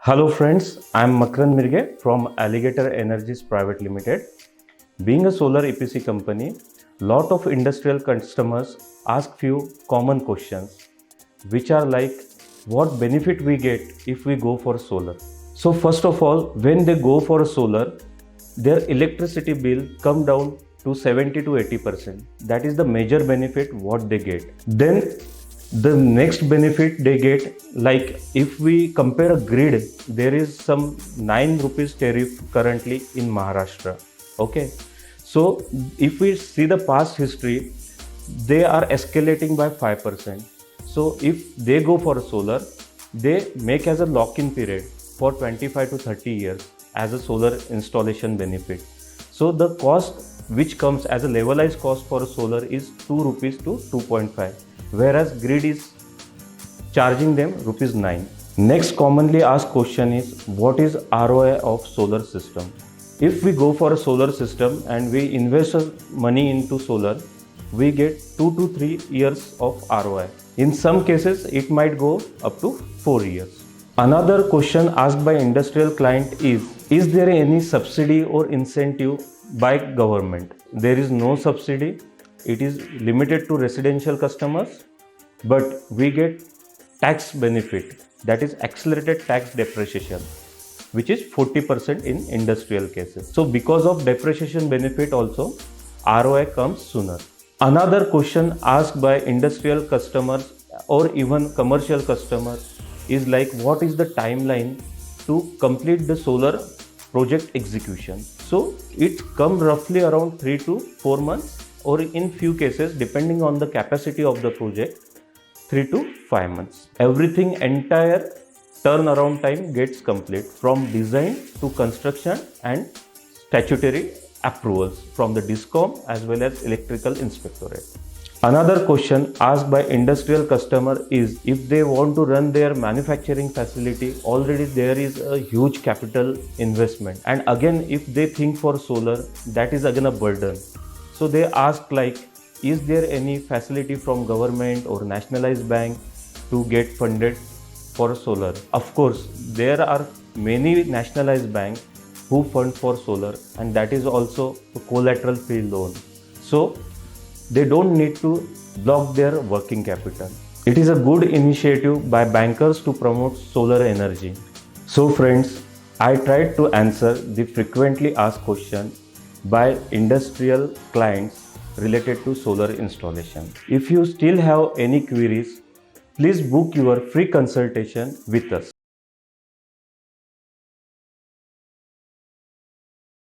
Hello friends, I am Makran Mirge from Alligator Energies Private Limited. Being a solar EPC company, lot of industrial customers ask few common questions which are like what benefit we get if we go for solar. So first of all, when they go for solar, their electricity bill come down to 70 to 80%. That is the major benefit what they get. Then the next benefit they get, like if we compare a grid, there is some 9 rupees tariff currently in Maharashtra. Okay, so if we see the past history, they are escalating by 5%. So if they go for solar, they make as a lock-in period for 25 to 30 years as a solar installation benefit. So the cost which comes as a levelized cost for solar is 2 rupees to 2.5, whereas grid is charging them rupees 9. Next commonly asked question is what is ROI of solar system? If we go for a solar system and we invest money into solar, we get 2 to 3 years of ROI. In some cases, it might go up to 4 years. Another question asked by industrial client is there any subsidy or incentive by government? There is no subsidy. It is limited to residential customers, but we get tax benefit, that is accelerated tax depreciation, which is 40% in industrial cases. So because of depreciation benefit also, ROI comes sooner. Another question asked by industrial customers or even commercial customers is like what is the timeline to complete the solar project execution? So it comes roughly around 3 to 4 months, or in few cases depending on the capacity of the project, 3 to 5 months. Everything entire turnaround time gets complete from design to construction and statutory approvals from the DISCOM as well as electrical inspectorate. Another question asked by industrial customer is if they want to run their manufacturing facility, already there is a huge capital investment, and again if they think for solar, that is again a burden. So they ask like, is there any facility from government or nationalized bank to get funded for solar? Of course, there are many nationalized banks who fund for solar, and that is also a collateral free loan. So they don't need to block their working capital. It is a good initiative by bankers to promote solar energy. So friends, I tried to answer the frequently asked question by industrial clients related to solar installation. If you still have any queries, please book your free consultation with us.